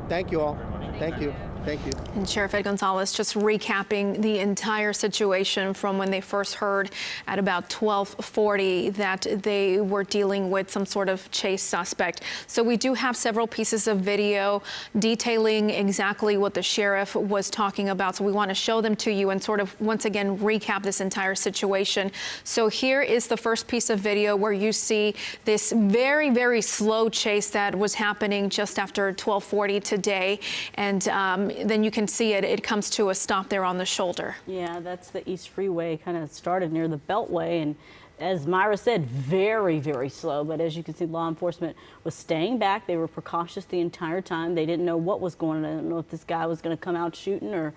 Thank you all. Thank you. Thank you. And Sheriff Ed Gonzalez just recapping the entire situation from when they first heard at about 12:40 that they were dealing with some sort of chase suspect. So we do have several pieces of video detailing exactly what the sheriff was talking about. So we want to show them to you and sort of once again recap this entire situation. So here is the first piece of video where you see this very, very slow chase that was happening just after 12:40 today. And then you can see it comes to a stop there on the shoulder. Yeah, that's the East Freeway, kind of started near the Beltway, and as Myra said, very, very slow. But as you can see, law enforcement was staying back. They were precautious the entire time. They didn't know what was going on. They didn't know if this guy was going to come out shooting or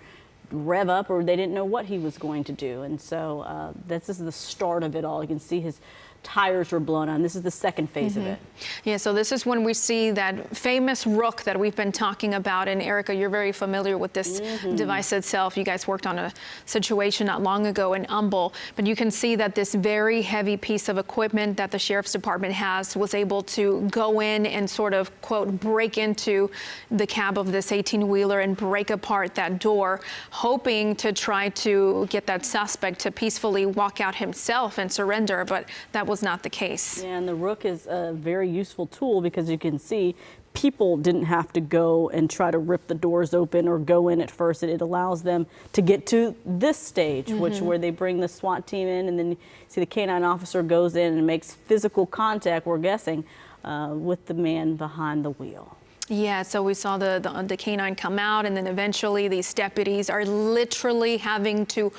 rev up, or they didn't know what he was going to do. And so this is the start of it all. You can see his tires were blown on. This is the second phase of it. Yeah, so this is when we see that famous rook that we've been talking about. And Erica, you're very familiar with this device itself. You guys worked on a situation not long ago in Humble, but you can see that this very heavy piece of equipment that the Sheriff's Department has was able to go in and sort of, quote, break into the cab of this 18-wheeler and break apart that door, hoping to try to get that suspect to peacefully walk out himself and surrender, but that was not the case. Yeah, and the rook is a very useful tool because you can see people didn't have to go and try to rip the doors open or go in at first. It allows them to get to this stage, which where they bring the SWAT team in, and then you see the canine officer goes in and makes physical contact, we're guessing, with the man behind the wheel. Yeah, so we saw the canine come out, and then eventually these deputies are literally having to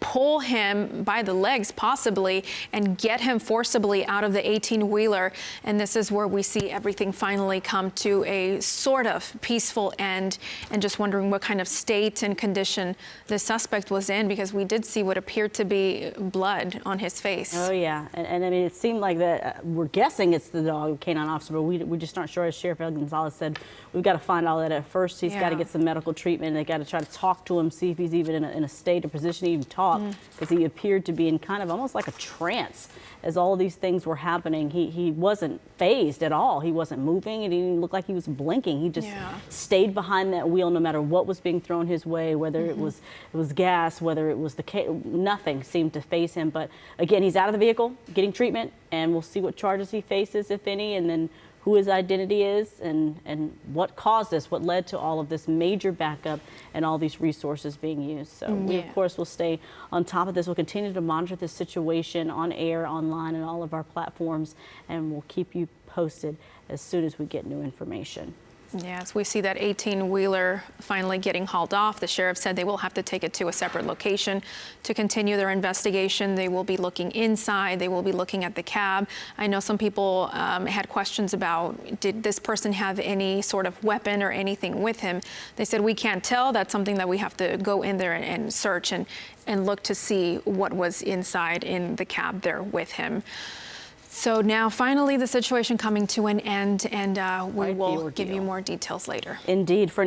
pull him by the legs possibly and get him forcibly out of the 18-wheeler. And this is where we see everything finally come to a sort of peaceful end, and just wondering what kind of state and condition the suspect was in, because we did see what appeared to be blood on his face. Oh yeah, and I mean, it seemed like that, we're guessing it's the dog canine officer, but we just aren't sure. As Sheriff Ed Gonzalez said, we've got to find all that at first. He's got to get some medical treatment. They got to try to talk to him, see if he's even in a state or position to even talk, because he appeared to be in kind of almost like a trance as all these things were happening. He wasn't phased at all. He wasn't moving. It didn't look like he was blinking. He just stayed behind that wheel no matter what was being thrown his way, whether it was gas, whether it was nothing seemed to faze him. But again, he's out of the vehicle, getting treatment, and we'll see what charges he faces, if any, and then who his identity is and what caused this, what led to all of this major backup and all these resources being used. So we, of course, will stay on top of this. We'll continue to monitor this situation on air, online, and all of our platforms, and we'll keep you posted as soon as we get new information. Yes, we see that 18-wheeler finally getting hauled off. The sheriff said they will have to take it to a separate location to continue their investigation. They will be looking inside. They will be looking at the cab. I know some people had questions about, did this person have any sort of weapon or anything with him? They said, we can't tell. That's something that we have to go in there and search and look to see what was inside in the cab there with him. So now finally the situation coming to an end, and we will give you more details later. Indeed. For